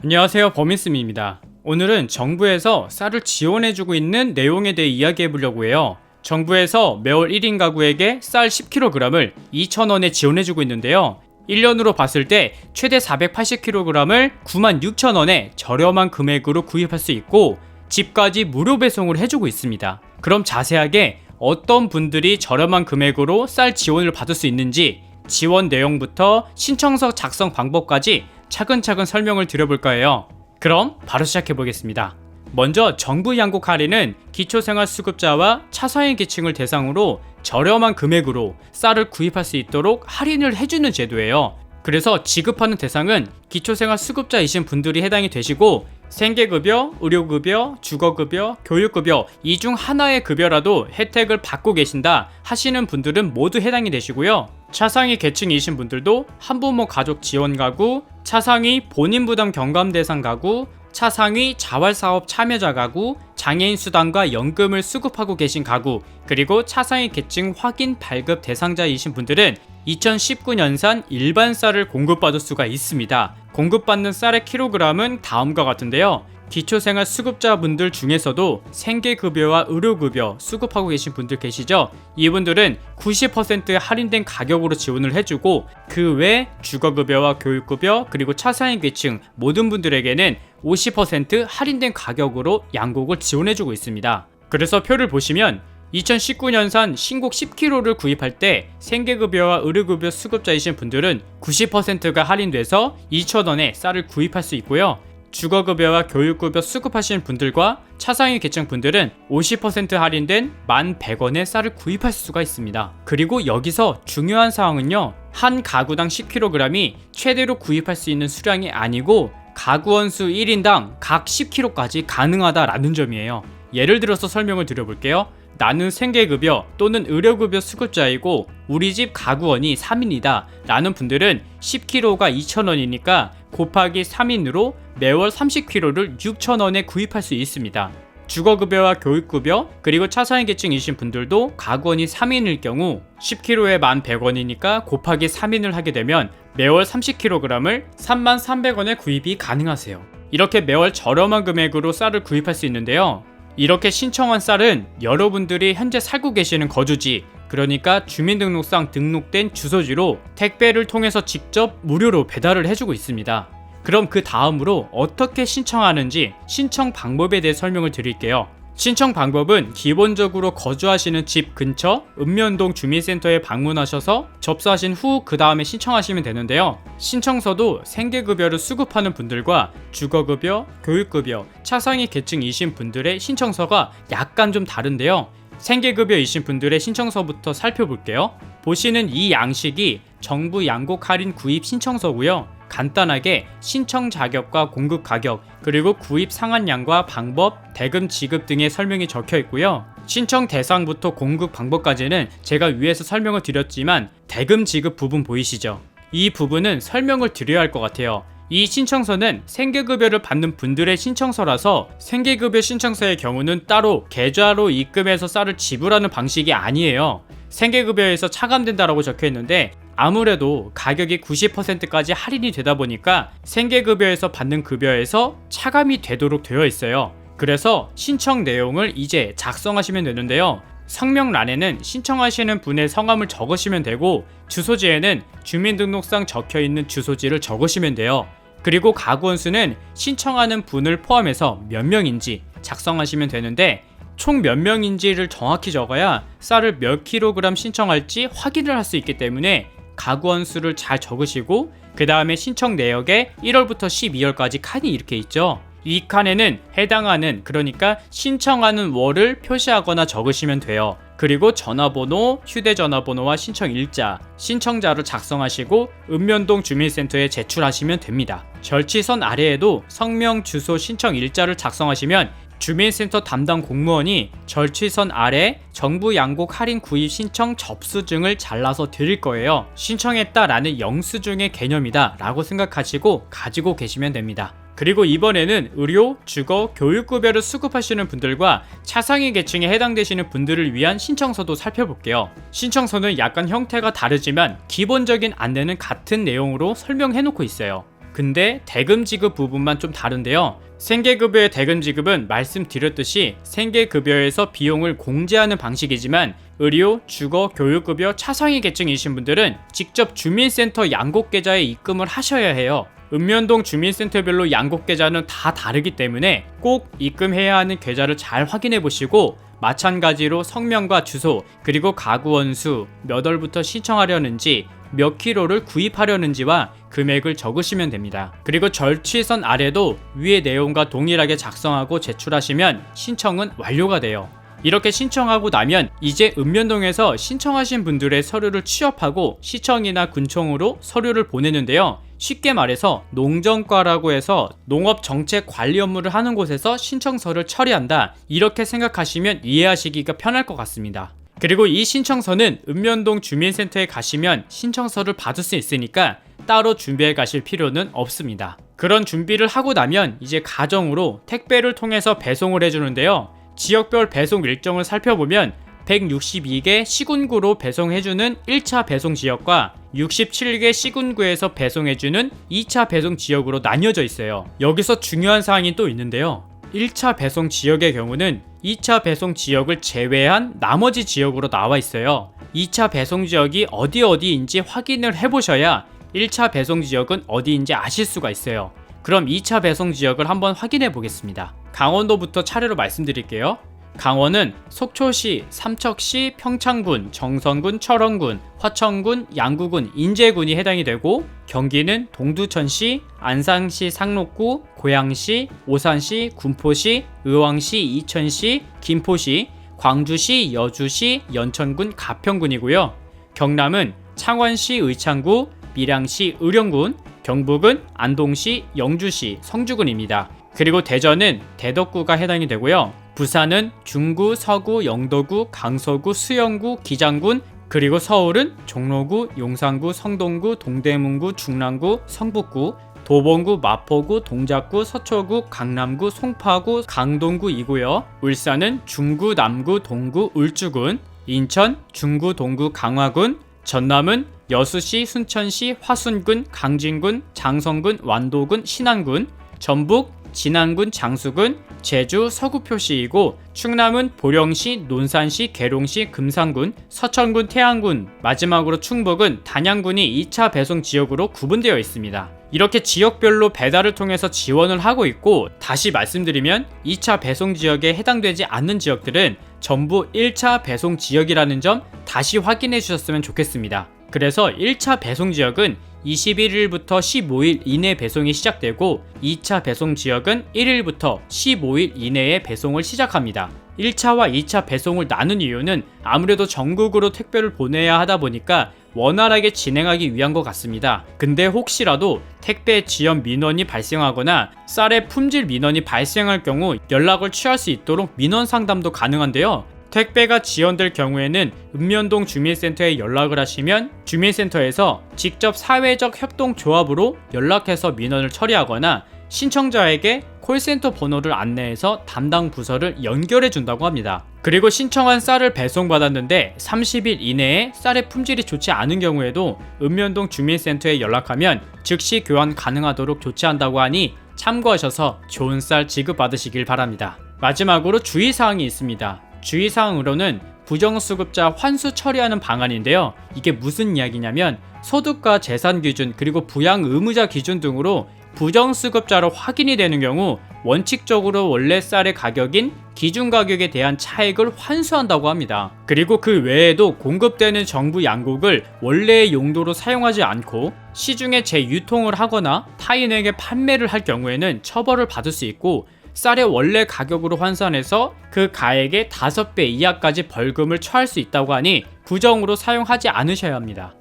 안녕하세요, 범인스미입니다. 오늘은 정부에서 쌀을 지원해주고 있는 내용에 대해 이야기해보려고 해요. 정부에서 매월 1인 가구에게 쌀 10kg을 2,000원에 지원해주고 있는데요. 1년으로 봤을 때 최대 480kg을 96,000원에 저렴한 금액으로 구입할 수 있고 집까지 무료 배송을 해주고 있습니다. 그럼 자세하게 어떤 분들이 저렴한 금액으로 쌀 지원을 받을 수 있는지 지원 내용부터 신청서 작성 방법까지 차근차근 설명을 드려볼까 해요. 그럼 바로 시작해보겠습니다. 먼저 정부 양곡 할인은 기초생활수급자와 차상위 계층을 대상으로 저렴한 금액으로 쌀을 구입할 수 있도록 할인을 해주는 제도예요. 그래서 지급하는 대상은 기초생활수급자이신 분들이 해당이 되시고 생계급여, 의료급여, 주거급여, 교육급여 이 중 하나의 급여라도 혜택을 받고 계신다 하시는 분들은 모두 해당이 되시고요. 차상위 계층이신 분들도 한부모 가족 지원 가구, 차상위 본인 부담 경감 대상 가구, 차상위 자활사업 참여자 가구, 장애인 수당과 연금을 수급하고 계신 가구, 그리고 차상위 계층 확인 발급 대상자이신 분들은 2019년산 일반 쌀을 공급받을 수가 있습니다. 공급받는 쌀의 킬로그램은 다음과 같은데요. 기초생활 수급자분들 중에서도 생계급여와 의료급여 수급하고 계신 분들 계시죠? 이분들은 90% 할인된 가격으로 지원을 해주고 그 외 주거급여와 교육급여 그리고 차상위 계층 모든 분들에게는 50% 할인된 가격으로 양곡을 지원해주고 있습니다. 그래서 표를 보시면 2019년산 신곡 10kg를 구입할 때 생계급여와 의료급여 수급자이신 분들은 90%가 할인돼서 2,000원에 쌀을 구입할 수 있고요. 주거급여와 교육급여 수급하시는 분들과 차상위 계층 분들은 50% 할인된 1,100원에 쌀을 구입할 수가 있습니다. 그리고 여기서 중요한 사항은요, 한 가구당 10kg이 최대로 구입할 수 있는 수량이 아니고 가구 원수 1인당 각 10kg까지 가능하다라는 점이에요. 예를 들어서 설명을 드려볼게요. 나는 생계급여 또는 의료급여 수급자이고 우리 집 가구원이 3인이다 라는 분들은 10kg가 2,000원이니까 곱하기 3인으로 매월 30kg를 6,000원에 구입할 수 있습니다. 주거급여와 교육급여 그리고 차상위 계층이신 분들도 가구원이 3인일 경우 10kg에 1,100원이니까 곱하기 3인을 하게 되면 매월 30kg을 33,300원에 구입이 가능하세요. 이렇게 매월 저렴한 금액으로 쌀을 구입할 수 있는데요. 이렇게 신청한 쌀은 여러분들이 현재 살고 계시는 거주지, 그러니까 주민등록상 등록된 주소지로 택배를 통해서 직접 무료로 배달을 해주고 있습니다. 그럼 그 다음으로 어떻게 신청하는지 신청 방법에 대해 설명을 드릴게요. 신청 방법은 기본적으로 거주하시는 집 근처 읍면동 주민센터에 방문하셔서 접수하신 후 그 다음에 신청하시면 되는데요. 신청서도 생계급여를 수급하는 분들과 주거급여, 교육급여, 차상위 계층이신 분들의 신청서가 약간 좀 다른데요. 생계급여이신 분들의 신청서부터 살펴볼게요. 보시는 이 양식이 정부 양곡 할인 구입 신청서고요. 간단하게 신청 자격과 공급 가격, 그리고 구입 상한량과 방법, 대금 지급 등의 설명이 적혀 있고요. 신청 대상부터 공급 방법까지는 제가 위에서 설명을 드렸지만 대금 지급 부분 보이시죠? 이 부분은 설명을 드려야 할 것 같아요. 이 신청서는 생계급여를 받는 분들의 신청서라서 생계급여 신청서의 경우는 따로 계좌로 입금해서 쌀을 지불하는 방식이 아니에요. 생계급여에서 차감된다라고 적혀 있는데 아무래도 가격이 90%까지 할인이 되다 보니까 생계급여에서 받는 급여에서 차감이 되도록 되어 있어요. 그래서 신청 내용을 이제 작성하시면 되는데요. 성명란에는 신청하시는 분의 성함을 적으시면 되고 주소지에는 주민등록상 적혀있는 주소지를 적으시면 돼요. 그리고 가구원수는 신청하는 분을 포함해서 몇 명인지 작성하시면 되는데 총 몇 명인지를 정확히 적어야 쌀을 몇 킬로그램 신청할지 확인을 할 수 있기 때문에 가구원 수를 잘 적으시고 그 다음에 신청 내역에 1월부터 12월까지 칸이 이렇게 있죠. 이 칸에는 해당하는, 그러니까 신청하는 월을 표시하거나 적으시면 돼요. 그리고 전화번호, 휴대전화번호와 신청 일자, 신청자를 작성하시고 읍면동 주민센터에 제출하시면 됩니다. 절취선 아래에도 성명, 주소, 신청 일자를 작성하시면 주민센터 담당 공무원이 절취선 아래 정부 양곡 할인 구입 신청 접수증을 잘라서 드릴 거예요. 신청했다라는 영수증의 개념이다 라고 생각하시고 가지고 계시면 됩니다. 그리고 이번에는 의료, 주거, 교육급여를 수급하시는 분들과 차상위 계층에 해당되시는 분들을 위한 신청서도 살펴볼게요. 신청서는 약간 형태가 다르지만 기본적인 안내는 같은 내용으로 설명해 놓고 있어요. 근데 대금 지급 부분만 좀 다른데요. 생계급여의 대금 지급은 말씀드렸듯이 생계급여에서 비용을 공제하는 방식이지만 의료, 주거, 교육급여 차상위 계층이신 분들은 직접 주민센터 양곡계좌에 입금을 하셔야 해요. 읍면동 주민센터별로 양곡계좌는 다 다르기 때문에 꼭 입금해야 하는 계좌를 잘 확인해 보시고 마찬가지로 성명과 주소 그리고 가구 원수, 몇 월부터 신청하려는지 몇 킬로를 구입하려는지와 금액을 적으시면 됩니다. 그리고 절취선 아래도 위의 내용과 동일하게 작성하고 제출하시면 신청은 완료가 돼요. 이렇게 신청하고 나면 이제 읍면동에서 신청하신 분들의 서류를 취합하고 시청이나 군청으로 서류를 보내는데요. 쉽게 말해서 농정과라고 해서 농업정책 관리 업무를 하는 곳에서 신청서를 처리한다, 이렇게 생각하시면 이해하시기가 편할 것 같습니다. 그리고 이 신청서는 읍면동 주민센터에 가시면 신청서를 받을 수 있으니까 따로 준비해 가실 필요는 없습니다. 그런 준비를 하고 나면 이제 가정으로 택배를 통해서 배송을 해주는데요. 지역별 배송 일정을 살펴보면 162개 시군구로 배송해주는 1차 배송 지역과 67개 시군구에서 배송해주는 2차 배송 지역으로 나뉘어져 있어요. 여기서 중요한 사항이 또 있는데요. 1차 배송 지역의 경우는 2차 배송 지역을 제외한 나머지 지역으로 나와 있어요. 2차 배송 지역이 어디인지 확인을 해보셔야 1차 배송 지역은 어디인지 아실 수가 있어요. 그럼 2차 배송 지역을 한번 확인해 보겠습니다. 강원도부터 차례로 말씀드릴게요. 강원은 속초시, 삼척시, 평창군, 정선군, 철원군, 화천군, 양구군, 인제군이 해당이 되고, 경기는 동두천시, 안산시 상록구, 고양시, 오산시, 군포시, 의왕시, 이천시, 김포시, 광주시, 여주시, 연천군, 가평군이고요. 경남은 창원시, 의창구, 밀양시, 의령군, 경북은 안동시, 영주시, 성주군입니다. 그리고 대전은 대덕구가 해당이 되고요. 부산은 중구, 서구, 영도구, 강서구, 수영구, 기장군, 그리고 서울은 종로구, 용산구, 성동구, 동대문구, 중랑구, 성북구, 도봉구, 마포구, 동작구, 서초구, 강남구, 송파구, 강동구이고요. 울산은 중구, 남구, 동구, 울주군, 인천, 중구, 동구, 강화군, 전남은 여수시, 순천시, 화순군, 강진군, 장성군, 완도군, 신안군, 전북, 진안군, 장수군, 제주, 서구표시이고, 충남은 보령시, 논산시, 계룡시, 금산군, 서천군, 태안군, 마지막으로 충북은 단양군이 2차 배송 지역으로 구분되어 있습니다. 이렇게 지역별로 배달을 통해서 지원을 하고 있고, 다시 말씀드리면 2차 배송 지역에 해당되지 않는 지역들은 전부 1차 배송 지역이라는 점 다시 확인해 주셨으면 좋겠습니다. 그래서 1차 배송 지역은 21일부터 15일 이내 배송이 시작되고, 2차 배송 지역은 1일부터 15일 이내에 배송을 시작합니다. 1차와 2차 배송을 나눈 이유는 아무래도 전국으로 택배를 보내야 하다 보니까 원활하게 진행하기 위한 것 같습니다. 근데 혹시라도 택배 지연 민원이 발생하거나 쌀의 품질 민원이 발생할 경우 연락을 취할 수 있도록 민원 상담도 가능한데요. 택배가 지연될 경우에는 읍면동 주민센터에 연락을 하시면 주민센터에서 직접 사회적 협동조합으로 연락해서 민원을 처리하거나 신청자에게 콜센터 번호를 안내해서 담당 부서를 연결해 준다고 합니다. 그리고 신청한 쌀을 배송받았는데 30일 이내에 쌀의 품질이 좋지 않은 경우에도 읍면동 주민센터에 연락하면 즉시 교환 가능하도록 조치한다고 하니 참고하셔서 좋은 쌀 지급받으시길 바랍니다. 마지막으로 주의사항이 있습니다. 주의사항으로는 부정수급자 환수 처리하는 방안인데요. 이게 무슨 이야기냐면 소득과 재산 기준 그리고 부양 의무자 기준 등으로 부정수급자로 확인이 되는 경우 원칙적으로 원래 쌀의 가격인 기준 가격에 대한 차액을 환수한다고 합니다. 그리고 그 외에도 공급되는 정부 양곡을 원래의 용도로 사용하지 않고 시중에 재유통을 하거나 타인에게 판매를 할 경우에는 처벌을 받을 수 있고, 쌀의 원래 가격으로 환산해서 그 가액의 5배 이하까지 벌금을 처할 수 있다고 하니 부정으로 사용하지 않으셔야 합니다.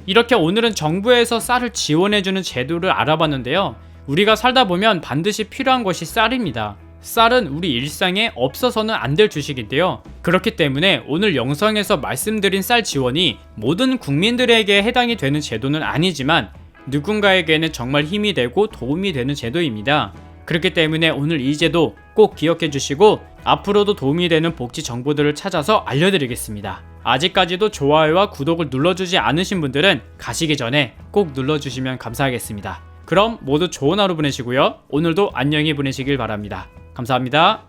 이렇게 오늘은 정부에서 쌀을 지원해주는 제도를 알아봤는데요. 우리가 살다 보면 반드시 필요한 것이 쌀입니다. 쌀은 우리 일상에 없어서는 안 될 주식인데요. 그렇기 때문에 오늘 영상에서 말씀드린 쌀 지원이 모든 국민들에게 해당이 되는 제도는 아니지만 누군가에게는 정말 힘이 되고 도움이 되는 제도입니다. 그렇기 때문에 오늘 이 제도 꼭 기억해 주시고 앞으로도 도움이 되는 복지 정보들을 찾아서 알려드리겠습니다. 아직까지도 좋아요와 구독을 눌러주지 않으신 분들은 가시기 전에 꼭 눌러주시면 감사하겠습니다. 그럼 모두 좋은 하루 보내시고요. 오늘도 안녕히 보내시길 바랍니다. 감사합니다.